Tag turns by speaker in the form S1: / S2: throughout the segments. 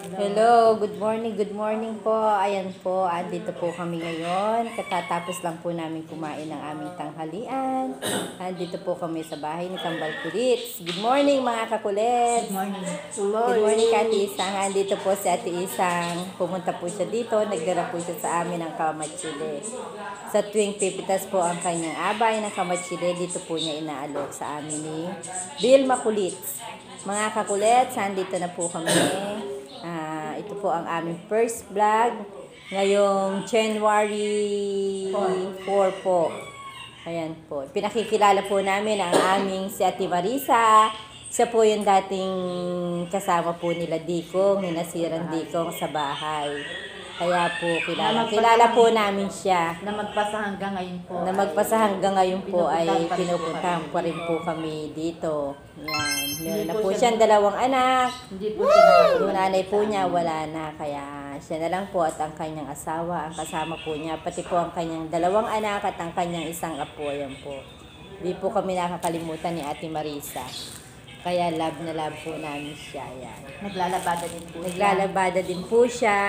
S1: Hello, good morning po. Ayan po, andito po kami ngayon. Katatapos lang po namin kumain ng aming tanghalian. Andito po kami sa bahay ni Kambal Kulits. Good morning mga kakulits.
S2: Good morning.
S1: Good morning Ate Isang. Andito po si Ate Isang. Pumunta po siya dito. Nagdala po siya sa amin ng kamatsili. Sa tuwing pipitas po ang kanyang abay ng kamatsili, dito po niya inaalok sa amin ni Vilma Kulits. Mga kakulits, andito na po kami. Ito po ang aming first vlog ngayong January 4 po. Ayan po. Pinakikilala po namin ang aming si Ate Marisa. Siya po yung dating kasama po nila Dikong, ni Nasiran Dikong sa bahay. Kaya po kilala po namin siya.
S2: Na magpasa hanggang ngayon po.
S1: Na magpasa hanggang ngayon po ay pinupuntahan pa rin po kami dito. Yan. Meron na po siyang dalawang anak.
S2: Hindi po siya
S1: Yung nanay po niya wala na. Kaya siya na lang po at ang kanyang asawa. Ang kasama po niya. Pati po ang kanyang dalawang anak at ang kanyang isang apo. Yan po. Di po kami nakakalimutan ni Ate Marisa. Kaya love na love po namin siya. Yan.
S2: Naglalabada din po
S1: Naglalabada din po siya.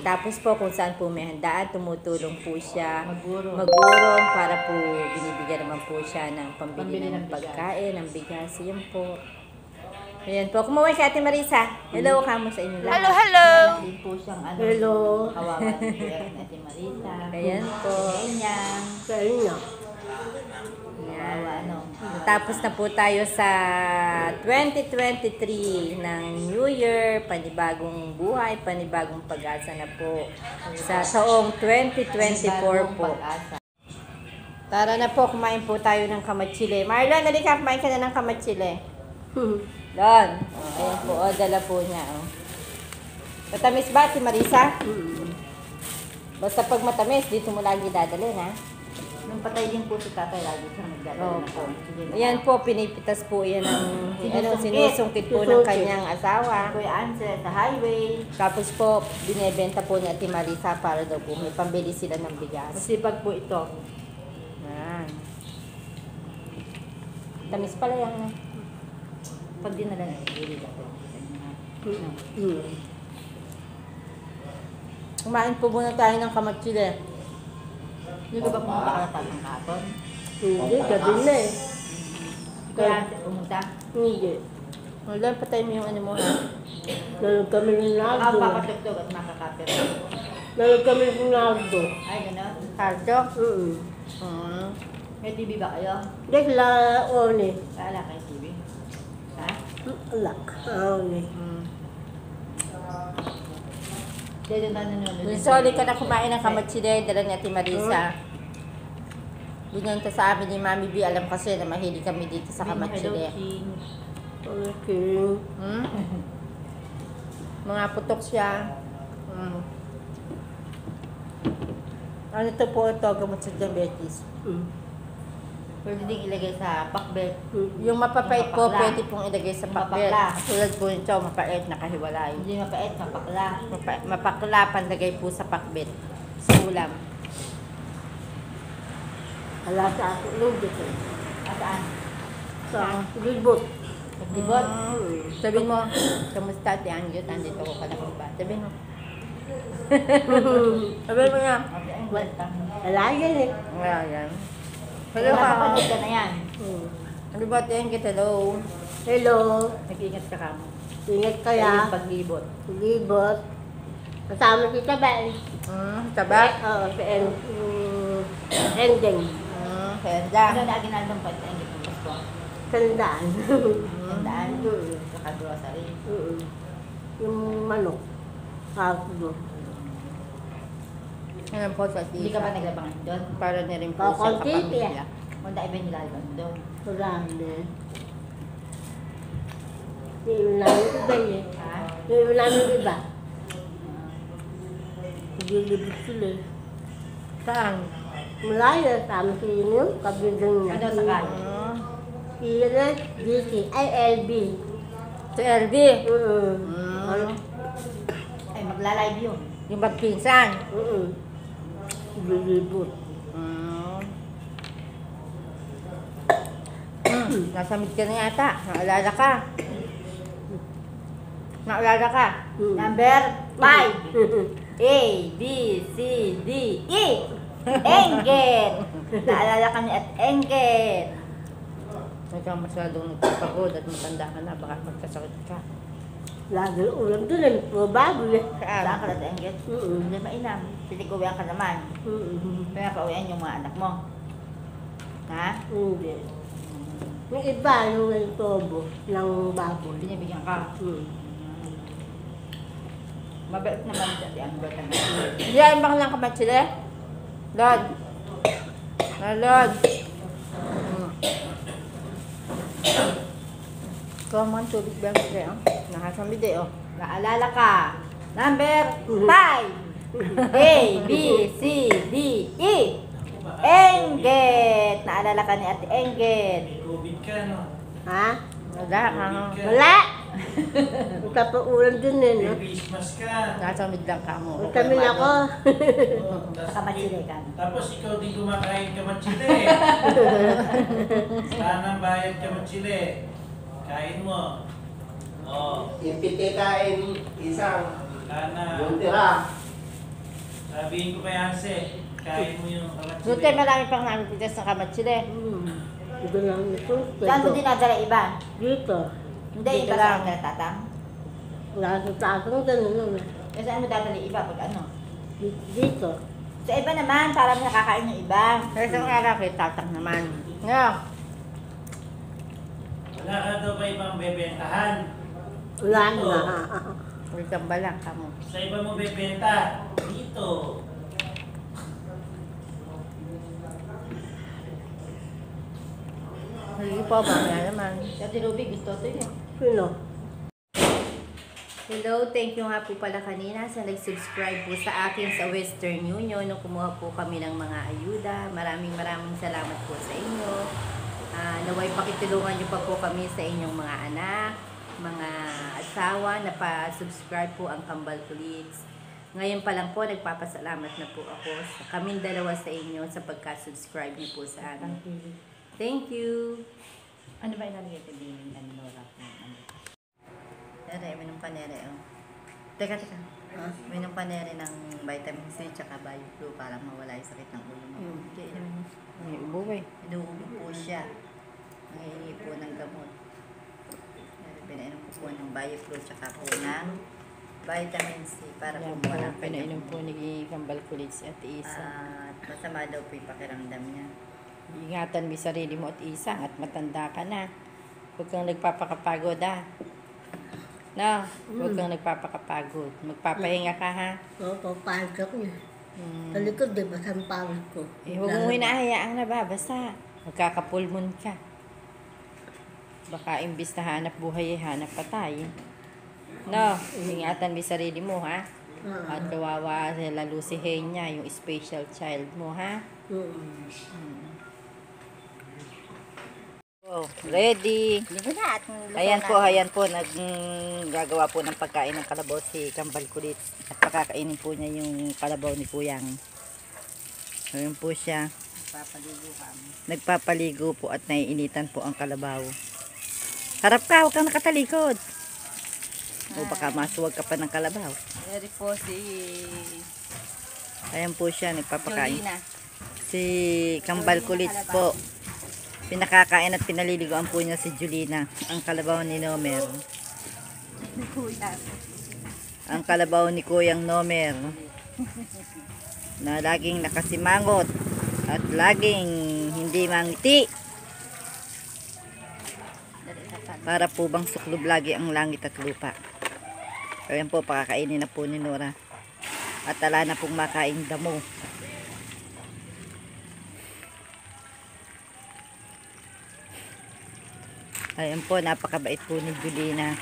S1: Tapos po kung saan po may handaan, tumutulong po siya. Magurong para po binibigyan naman po siya ng pambili ng pagkain, ng bigas. Yan po. Ayan po. Kumaway kay Ate Marisa. Hello, kamo sa inyo lahat.
S2: Hello! Hindi po siyang
S1: Hello.
S2: kawawa din po yan, Ate Marisa.
S1: Ayan po.
S2: Ganyan.
S1: Sa inyo.
S2: Kawawa, ano.
S1: Tapos na po tayo sa 2023 ng New Year, panibagong buhay, panibagong pag-asa na po sa taong 2024 po. Tara na po, kumain po tayo ng kamatsili. Marlon, halika, kumain ka na ng kamatsili. Don. Ayan po, dala po niya. Matamis ba, si Marisa? Basta pag matamis, dito mo lagi dadalhin, ha?
S2: Nung patay din po si tatay, lagi siya nagdadala ng kamatsili.
S1: Ayan po, pinipitas po yan ng sinusungkit po ng kanyang asawa.
S2: Kuya Ansel sa highway.
S1: Tapos po, binebenta po ni Ate Marisa para daw po may pambili sila ng bigas.
S2: Masipag po ito.
S1: Ayan. Tamis pala yan.
S2: Pag dinala na, ibili natin.
S1: Kumain po muna tayo ng kamatsili.
S2: Hindi ko ba pumunta ka na ng katon?
S3: Hindi, gabi na eh.
S2: Kuya Ansel, pumunta?
S3: Hindi.
S1: Wala, patay mo yung ano mo, ha?
S3: Nalog kami ng Nardo.
S2: Papatugtog at makakapit.
S3: Nalog kami ng Nardo.
S2: Ay, gano'n.
S1: Cardo?
S2: May TV ba kayo?
S3: Dekla, one.
S2: Wala kayo TV? Ha?
S3: Alak, one.
S2: Dito na nanonood.
S1: Sorry ka na kumain ng kamatsili, dala ni Ate Marisa. Binenta sa amin ni Mami B, alam kasi na mahilig kami dito sa kamatsili.
S3: Okay.
S1: Mga putok siya. Ano to po ito, gamot sa diabetes.
S2: Pwede din ilagay sa pakbet.
S1: Yung mapapait po,
S2: Mapakla.
S1: pwede pong ilagay sa pakbet.
S2: Mapakla.
S1: Tulad po nito, mapait, nakahiwalay.
S2: Hindi mapait, mapakla.
S1: Mapakla, pandagay po sa pakbet. Sa ulam.
S3: Ala sa ako, lugit eh.
S2: Saan?
S3: Sa libot.
S2: Naglibot?
S1: Sabihin mo, kamusta Ate Angyot? Andito ko pala kung ba? Sabihin mo. Sabihin mo nga.
S3: Ala yan eh.
S1: Wala yan. Hello ka.
S2: Nakapanood ka na yan.
S1: Ano ba Ate Angyot? Hello.
S3: Hello.
S2: Nag-iingat ka kamo.
S3: Ingat
S2: Kaya
S3: kaya.
S2: yung paglibot.
S3: Libot. Kasama si Tabel.
S1: Tabak?
S3: Oo, si Ending.
S1: Henda.
S2: Ano na ginaldong pag-ingit ng Pasko?
S3: Sandaan.
S2: Tandaan. Saka grocery.
S3: Yung manok. Hagdo.
S1: Ayan po sa
S2: Hindi ka ba naglabangan doon?
S1: Para na rin po
S3: Oh,
S1: sa
S3: konti,
S1: kapamilya.
S2: Kung dahil ba nilalabang doon?
S3: Marami. Hindi mo namin iba eh.
S2: Ha?
S3: Hindi mo namin iba. Naglilibot sila eh.
S1: Saan?
S3: Malayo sa amin sa inyo, kabilang niya.
S2: Ano sa kan?
S3: Ilan, DC, ay LB.
S1: Sa LB.
S3: Ano?
S2: Ay, magla-live yun.
S1: Yung magpinsan.
S3: Naglilibot.
S1: Nasamit ka na yata. Naalala ka. Naalala ka.
S2: Number 5. A, B, C, D, E. Engget. Naalala ka ni at Engget.
S1: Huwag kang masyadong nagpapagod at matanda ka na, baka magkasakit ka.
S3: Lagi ulam doon eh. Bago eh.
S2: Saan ka na at Engget? Hindi mainam. Pili ko uwihan ka naman. Kaya pauwihan yung mga anak mo. Ha?
S3: Hindi. Yung iba, yung tobo ng baboy.
S2: Binibigyan ka. Mabait naman siya si Ambert.
S1: Yan, baka lang kamatsili? Lord. Lord. Kuha mo ang tubig ba siya? Nakasamide, oh.
S2: Naalala ka. Number 5. A, B, C, D, E. Engget. Naalala ka ni Ate Engget.
S4: COVID ka, no?
S3: Ha?
S1: Wala ka, no?
S3: Wala! Ito pa ulam doon eh, no?
S4: May Christmas ka.
S1: Nakasamid lang ka mo.
S3: Vitamin ako.
S4: Oh,
S2: Sa Kamatsili ka.
S4: Tapos ikaw din kumakain kamatsili. Saan ang bayad kamatsili? Kain mo. Oh,
S5: Yung piti kain isang
S4: kana.
S5: yung tira.
S4: Sabihin ko kay Hanse, kain mo yung kamatsili.
S1: Dute, marami pang namin pitas sa kamatsili.
S3: Ito lang ito.
S2: Saan mo dinadala iba?
S3: Dito.
S2: Hindi,
S1: Dito
S2: iba
S1: lang.
S2: sa tatang.
S3: Nasa tatang ganun.
S2: Kasi saan mo dadala iba pag ano?
S3: Dito.
S2: Sa iba naman, para mo nakakain yung iba.
S1: Pero sa mga araw, kay tatang naman. Nga.
S4: Wala ka daw ba ibang bebentahan?
S3: Wala na.
S1: Ulit kang balang ka mo.
S4: Sa iba mo bebenta? Dito.
S1: Hindi po, mamaya naman.
S2: Si Ate Ruby, gusto ito yun.
S3: Sino?
S1: Hello, thank you nga po pala kanina sa nag-subscribe po sa akin sa Western Union nung kumuha po kami ng mga ayuda. Maraming salamat po sa inyo. Naway pakitulungan niyo pa po kami sa inyong mga anak, mga asawa na pa-subscribe po ang Kambal Kulits. Ngayon pa lang po, nagpapasalamat na po ako sa kaming dalawa sa inyo sa pagka-subscribe niyo po sa amin. Thank you!
S2: Ano ba inalagay ko din? Ano ba wrap mo?
S1: Nere, may nung panere, oh. Teka. May nung panere ng vitamin C tsaka BioFlu para mawala yung sakit ng ulo mo. Kaya inumin mo. May ubo eh. Inuubo po siya. Nangihingi po ng gamot. Pinainom ko po ng BioFlu tsaka po ng vitamin C para po mawala. Pinainom po ni Kambal Kulits at Isa. At masama daw po yung pakiramdam niya. Ingatan mo yung sarili mo at Isang at matanda ka na. Huwag kang nagpapakapagod No, huwag kang nagpapakapagod. Magpapahinga ka ha.
S3: Oo, papayag ako eh. Sa likod, di ba? Sampawid ko.
S1: Huwag mong hinahayaang nababasa. Magkakapulmon ka. Baka imbis na hanap buhay, hanap patay. No, ingatan mo yung sarili mo ha. At kawawa lalo si Henya, yung special child mo ha. Oh, ready.
S2: Ligo na at
S1: Ayan po, naggagawa po ng pagkain ng kalabaw si Kambal Kulit. At pakakainin po niya yung kalabaw ni Kuyang. Ayan po siya. Nagpapaligo po at naiinitan po ang kalabaw. Harap ka, huwag kang nakatalikod. O baka masuwag ka pa ng kalabaw.
S2: Ready po si
S1: Ayan po siya, nagpapakain.
S2: Jolina.
S1: Si Kambal Kulit po. Pinakakain at pinaliliguan po niya si Jolina, ang kalabaw ni Nomer. Ang kalabaw ni Kuyang Nomer na laging nakasimangot at laging hindi mangiti. Para po bang suklob lagi ang langit at lupa. Kaya po, pakakainin na po ni Nora. At ala na pong makain damo. Ayan po, napakabait po ni Jolina.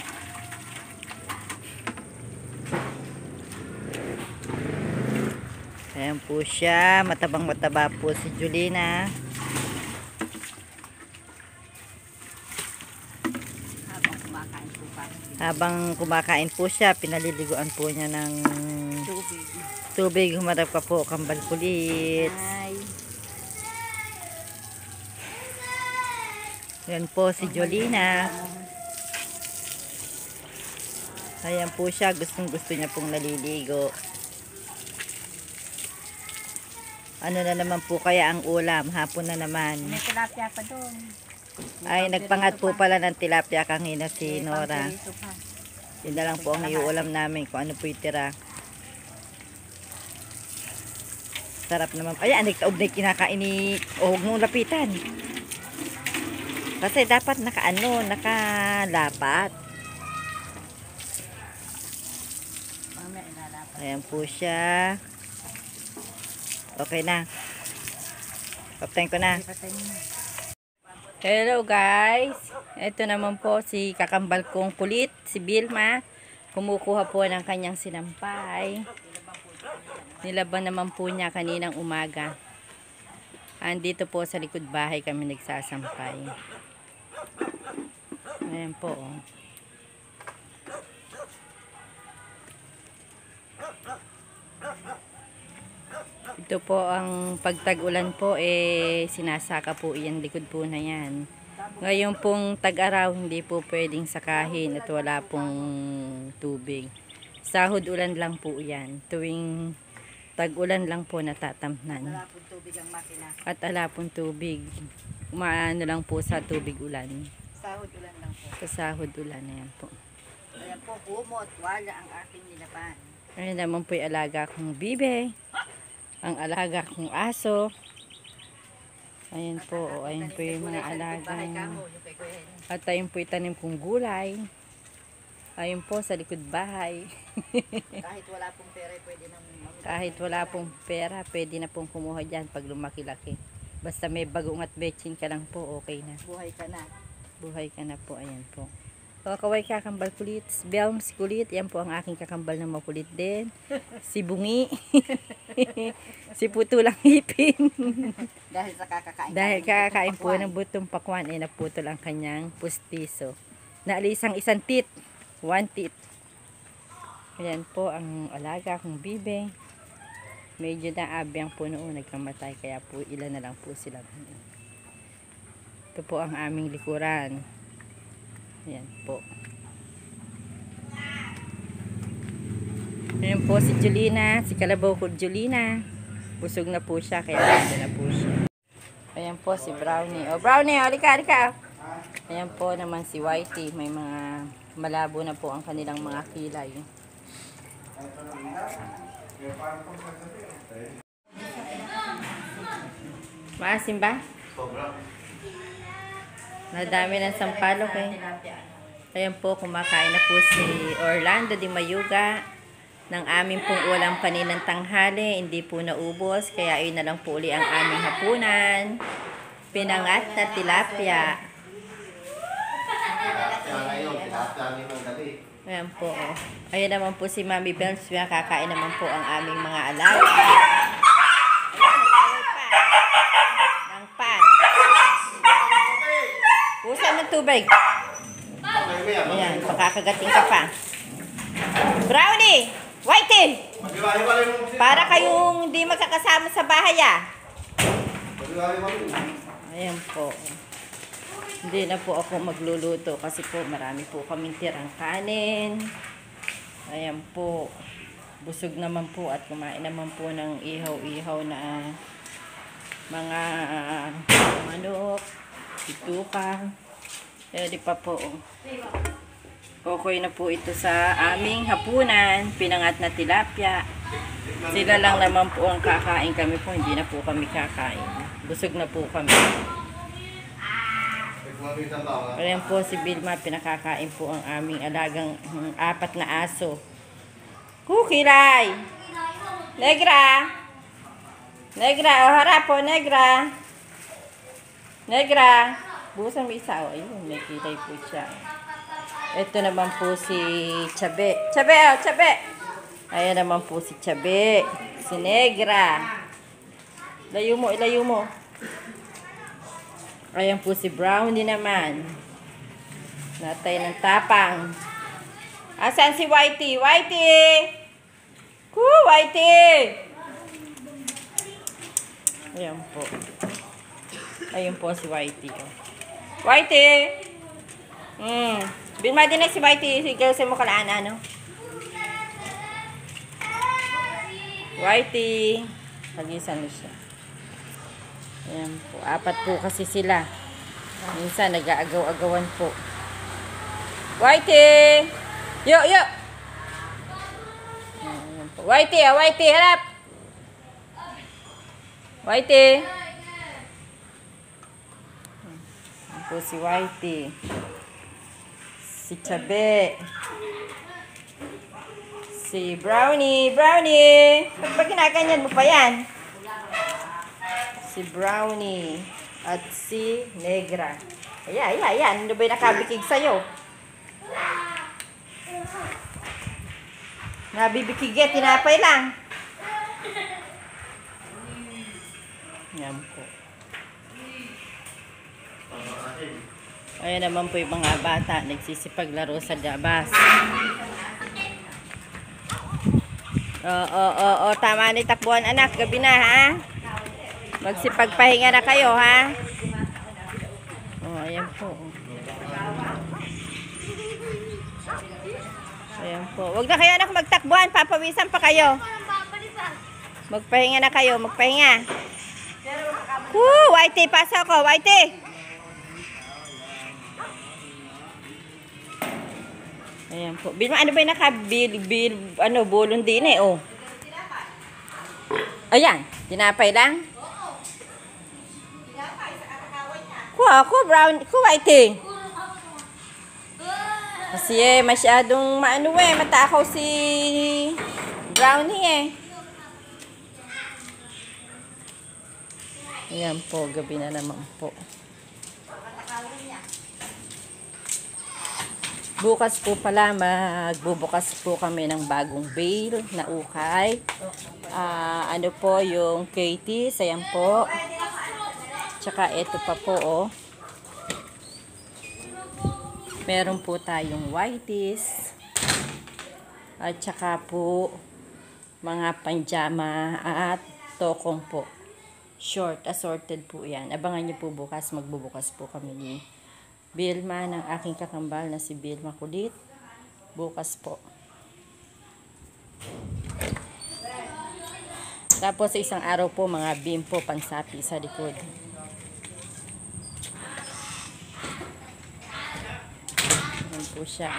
S1: Ayan po siya, matabang-mataba po si Jolina. Habang kumakain po siya, pinaliliguan po niya ng tubig. Humarap ka po, Kambal Kulit. Yan po si Jolina. Ayan po siya. Gustong-gusto niya pong naliligo. Ano na naman po kaya ang ulam? Hapon na naman.
S2: May tilapia pa doon.
S1: Ay, nagpangat po pala ng tilapia kanina si Nora.
S2: Pampirito pa.
S1: Yun na lang po ang iuulam namin kung ano po itira. Sarap naman. Ayan, nagtaob na yung kinakain ni... Huwag mong lapitan. Kasi dapat nakalapat.
S2: Mamaya ilalapat.
S1: Ayan po siya. Okay na. Patayin ko na.
S2: Ipatay mo.
S1: Hello guys. Ito naman po si kakambal kong kulit, si Vilma. Kumukuha po ng kanyang sinampay. Nilaban naman po niya kaninang umaga. Andito po sa likod bahay kami nagsasampay. Ayan po. Oh. Ito po ang pagtag-ulan po sinasaka po iyan likod po na yan. Ngayon pong tag-araw hindi po pwedeng sakahin at wala pong tubig. Sahod ulan lang po yan. Tuwing tag-ulan lang po natatamnan.
S2: Wala pong tubig ang makina.
S1: At ala pong tubig. Umaano lang po sa tubig ulan.
S2: Sahod ulan lang po.
S1: Sa sahod ulan na yan po.
S2: Ayan po, kumot. Wala ang aking nilaban.
S1: Ayun naman po yung alaga kong bibe. Ang alaga kong aso. Ayan po. Ayun po yung mga alagang. At ayun po yung tanim kong gulay. Ayun po sa likod bahay.
S2: Kahit wala pong pera, pwede nang
S1: Kahit wala pong pera, pwede na pong kumuha dyan pag lumaki-laki. Basta may bagong at betchin ka lang po, okay na.
S2: buhay ka na.
S1: Buhay ka na po. Ayan po. O, kaway kakambal kulit. Belms kulit. Yan po ang aking kakambal na makulit din. Si Bungi. Si Putulang Ipin.
S2: Dahil sa kakakain.
S1: Dahil kakakain po ng butong pakwan, naputol ang kanyang pustiso. Naalis ang isang tit. One tit. Ayan po ang alaga kong bibe. Medyo naabyang po noon nagkamatay. Kaya po ilan na lang po sila. Ito po ang aming likuran. Ayan po. Ayan po si Julina. Si Kalabaw ko Julina. Busog na po siya. Kaya nandun na po siya. Ayan po si Brownie. O Brownie, halika, halika. Ayan po naman si Whitey. May mga malabo na po ang kanilang mga kilay. Maasim ba?
S5: Sobra.
S1: Nadami ng sampalok eh. Ayan po, kumakain na po si Orlando Di Mayuga ng aming pong ulam kaninang tanghali. Hindi po naubos, kaya ayun na lang po uli ang aming hapunan. Pinangat na tilapia.
S5: Kaya ngayon, tilapia namin ng gabi.
S1: Ayan po. Oh. Ayan naman po si Mami Bells. Kakain naman po ang aming mga alaga. Ng pan. Pusan ng tubig. Ayan, pakakagating ka pa. Brownie! Whitey!
S5: Mag-iwalay mo kasi.
S1: Para kayong hindi magkakasama sa bahay ah.
S5: Mag-iwalay mo.
S1: Ayan po. Hindi na po ako magluluto kasi po marami po kaming tirang kanin. Ayan po. Busog naman po at kumain naman po ng ihaw-ihaw na mga manok, bituka. Pwede pa po. Okay na po ito sa aming hapunan. Pinangat na tilapia. Sila lang naman po ang kakain, kami po. Hindi na po kami kakain. Busog na po kami. Ayan po si Vilma. Pinakakain po ang aming alagang 4 na aso. Kukilay! Negra! Negra! O harap po, Negra! Negra! Busan mo isa. O, ayun, may kilay po siya. Ito naman po si Chabe. Chabe, oh, Chabe. Ayan naman po si Chabe. Si Negra. Layo mo, ilayo mo. Ayan po si Brownie naman. Natay ng tapang. Asan si Whitey? Whitey! Whitey! Ayan po. Ayun po si Whitey. Oh. Whitey! Bilma din na si Whitey. Si girl sa mo kalaan, ano? Whitey. Pagisan mo siya. Ayan po. 4 po kasi sila. Minsan, nag-aagaw-agawan po. Whitey! Yo! Ayan po. Whitey! Whitey! Harap! Whitey! Ayan po si Whitey. Si Chabe. Si Brownie. Brownie! Ba't ba kinaganyan mo pa yan? Si Brownie. At si Negra. Ayan. Ano ba yung nakabikig sa'yo? Nabibikigit. Tinapay lang. Yan po. Ayan naman po yung mga bata. Nagsisipaglaro sa labas. Oo. Tama na takbuhan, anak. Gabi na, ha? Magsipagpahinga na kayo, ha? Ayan po. Ayan po. Huwag na kayo, anak, magtakbuhan. Papawisan pa kayo. Magpahinga na kayo. Magpahinga. Woo! Whitey, pasa ko. Whitey! Ayan po. Bilma, ano ba yung bulon din eh, oh. Ayan. Tinapay lang. Kuha ako, brown. Kuha ite. Kasi masyadong matakaw si Brownie eh. Ayan po, gabi na naman po. Bukas po pala, magbubukas po kami ng bagong bale na ukay. Ano po, yung Katie, ayan po. Tsaka ito pa po, oh. Meron po tayong whiteys. At tsaka po, mga panjama at tokong po. Short, assorted po yan. Abangan nyo po bukas, magbubukas po kami ni Bilma ng aking kakambal na si Bilma Kulit. Bukas po. Tapos sa isang araw po, mga beam po, pansapi sa likod. Ayan po siya.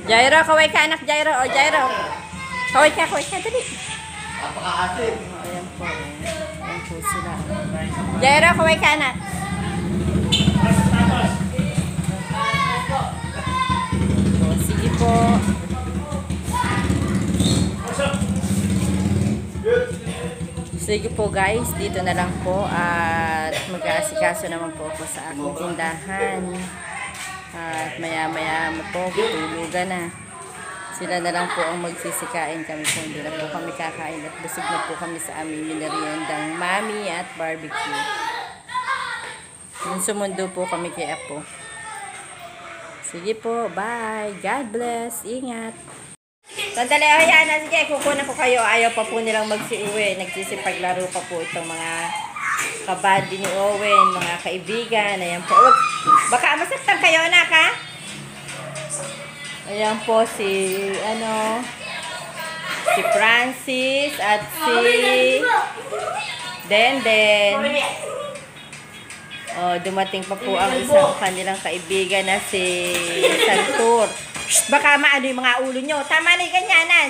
S1: Jairo, kaway ka anak, Jairo. O, Jairo. Kaway ka, dali.
S5: Napaka-asin.
S1: Ayan po. Ayan po sila. Jairo, kaway ka anak. O, sige po. Sige po guys, dito na lang po. At mag-aasikaso naman po ako sa aking tindahan. At maya-maya po, tulugan na. Sila na lang po ang magsisikain kami po. Hindi na po kami kakain at busog na po kami sa aming mineriendang mami at barbecue. Yung sumundo po kami kay Apo. Sige po, bye. God bless. Ingat. Sandali, ayan na. Sige, kukunan ko kayo. Ayaw pa po nilang magsiuwi. Nagsisipaglaro pa po itong mga kabady ni Owen, mga kaibigan. Ayan po. Baka masaktan kayo, anak, ha? Ayan po si, si Francis at si Denden. Dumating pa po ang isang kanilang kaibigan na si Santur. Baka maano yung mga ulo nyo. Tama na yung ganyanan.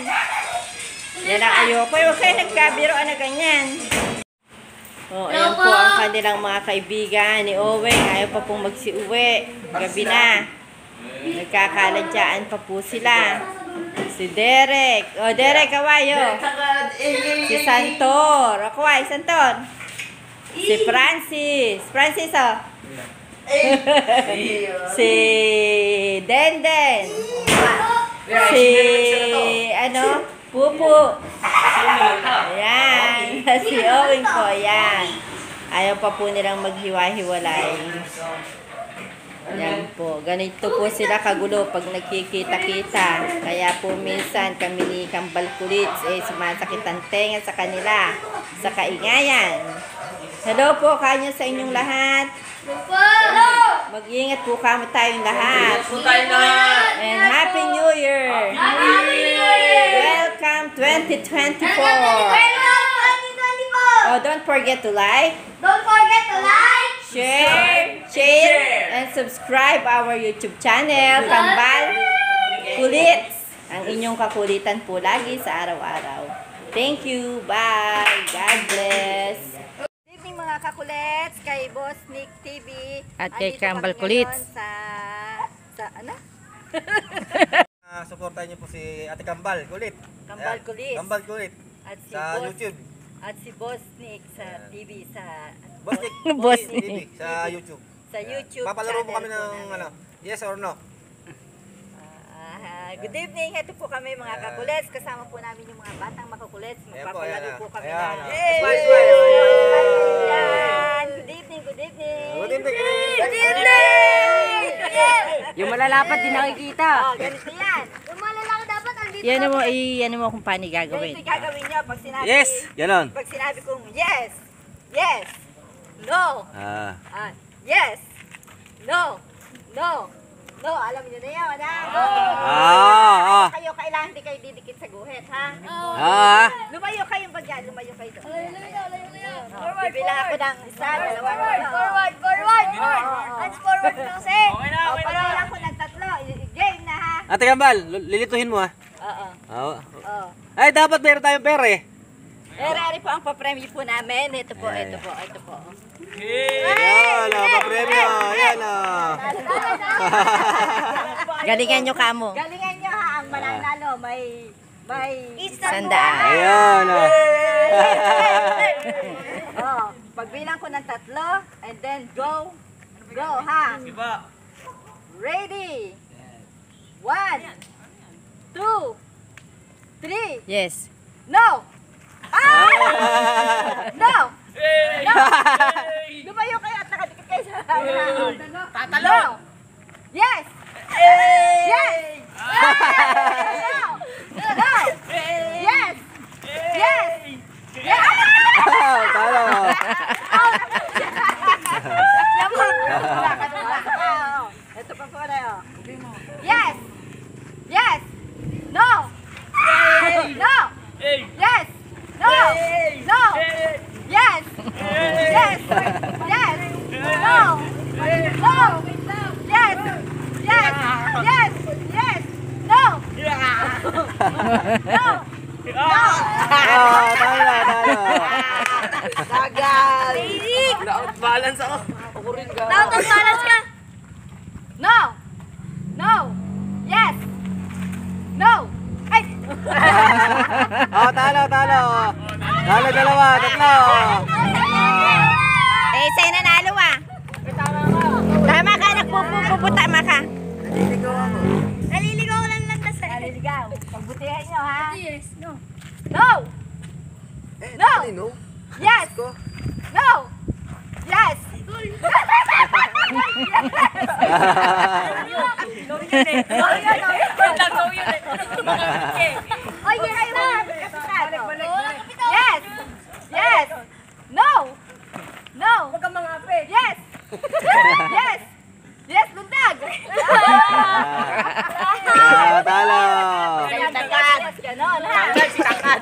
S1: Yan ang ayoko. Huwag kayo nagkabiro na ganyan. Ayan po ang kanilang mga kaibigan ni Owen. Ayaw pa pong magsiuwi. Gabi na. Nagkakaladyaan pa po sila. Si Derek. Derek, kawayo. Si Santor. Kaway, Santor. Si Francis. Francis, si Denden. Si, Pupu. Ayan. Si Owen ko. Ayan. Ayaw pa po nilang maghiwa-hiwalay. Yan po. Ganito po sila kagulo pag nagkikita-kita. Kaya po minsan kami ni Kambal Kulits sumasakit ang tenga sa kanila. Sa kaingayan. Hello po kanya sa inyong lahat. Mag-iingat po kami tayong lahat. And Happy New Year! Welcome 2024! Oh, don't forget to like, share, and subscribe our YouTube channel, Kambal Kulits. Ang inyong kakulitan po lagi sa araw-araw. Thank you. Bye. God bless.
S2: Good evening mga kakulets, kay Boss Nick TV.
S1: At kay
S2: Andito
S1: Kambal
S2: kami
S1: Kulits.
S2: ngayon sa ano?
S5: Suportahan niyo po si Ate Kambal Kulit.
S2: Kambal
S5: Ayan,
S2: Kulit.
S5: Kambal Kulit.
S2: At si
S5: Sa
S2: Boss
S5: YouTube.
S2: At si Boss Nick sa TV sa
S5: Boss Nick.
S1: Boss
S5: TV,
S1: Nick.
S5: sa YouTube.
S2: sa YouTube
S5: Papalaro po
S2: channel
S5: kami
S2: po
S5: ng
S2: namin.
S5: ano, yes or no.
S2: Good evening, ito po kami mga kakulets. Kasama po namin yung mga batang makukulets.
S5: Ayan po,
S2: Magpapalaro
S5: ayan
S2: po
S5: na.
S2: kami
S5: Ayan
S2: na.
S5: na.
S2: Hey!
S5: Smile, smile.
S2: Yan! Good evening, good evening!
S5: Good evening.
S2: Good evening!
S3: Yung malalapat di nakikita.
S2: Oh, ganito yan. Yung malalaki dapat andito.
S1: Yan mo kung paano gagawin.
S2: Ganito gagawin nyo pag sinabi.
S5: Yes, ganon.
S2: Pag sinabi kong yes, yes, no, yes, no, no, no. Alam niyo na yan, ha? No. Kayo, kailangan di kayo didikit sa guhit, ha? Lumayo kayong bagyan, lumayo kayo doon. Bibila ako ng isa, dalawa, forward. Hands forward kasi. Pagbilang ko ng tatlo, game na, ha?
S5: Ate Kambal, lilituhin mo ha.
S2: Oo.
S5: Ay, dapat meron tayong pera eh.
S2: Erari po ang papremyo po namin. Ito po.
S5: Ayan, papremyo. Ayan o.
S1: Galingan nyo kamo.
S2: Galingan nyo, ha? Ang mananalo, may
S1: Sandaan.
S5: Ayan o.
S2: Pagbilang ko ng tatlo, and then go, ha? Ready? 1, 2, 3.
S1: Yes.
S2: No! No! No! Lumayo kayo at nakadikit kayo sa tatalo! No! Yes! Yes! No! No! Yes! Yes! Yes!
S5: Talo.
S2: Ito pa po na yun. Yes! Yes! No! No! Yes! No! No! Yes! Yes! Yes! No! No! Yes! Yes! Yes! Yes! No! No! No!
S5: Talo.
S2: Tagal!
S5: Balance ako.
S2: Balance ka! No! No! Yes! No! Ay!
S5: Talo. Talo, dalawa, tatlo.
S1: Sa'yo nanalo Tama ka, tama ka.
S2: Naliligaw lang kasi. Naliligaw. Pagbutihan nyo, ha? Yes. No. No! No! Yes! No! Yes! Yes! Yes! No! No! Huwag kang mangapit. Yes! Yes! Yes, lundag!
S5: Talo.
S2: Ganon, ha? Si Tangkad.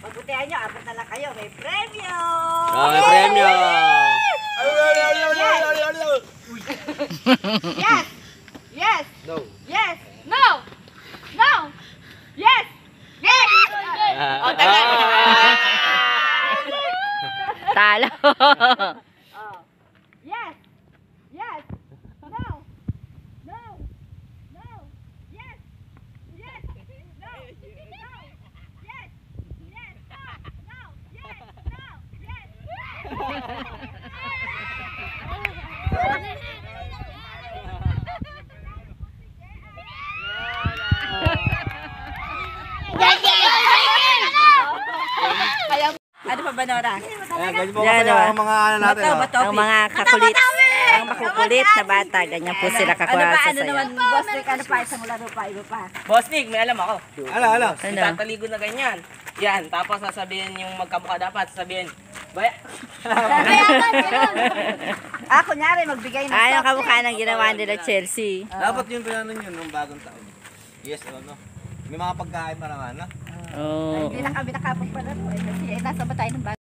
S2: Pagbutihan nyo, abot na lang kayo. May premyo!
S5: May premyo.
S2: Yes! Yes!
S5: No.
S2: Yes! No! No! Yes! Yes!
S1: Talo.
S2: Yes! Yes! No! No! No! Yes! Yes! No! No! Yes! Yes! No! Yes! No! Yes!
S1: Ano pa ba, Nora?
S5: Ayan, ganyan po
S1: Yan,
S5: kasi
S1: diba?
S5: ang mga ano natin.
S1: Ang mga kakulit. Ang makukulit na bata, ganyan po sila kakuha sa
S2: Ano
S1: sayo.
S2: naman, boss Nick, ano pa? Isang laro pa, iba pa.
S6: Boss Nick, may alam ako.
S5: Ano?
S6: Tataligo na ganyan. Yan, tapos sasabihin yung magkamukha dapat, sasabihin, baya.
S2: Kunyari, magbigay ng
S1: Ay, ang
S2: soft
S1: kamukha ng ginawa nila Chelsea.
S5: Dapat yung pinanon yun ng bagong taon. Yes o no? May mga pagkain pa naman, no?
S1: Oh.
S2: Hindi na kami nakapagpalaro eh. Kasi nasa ba tayo ng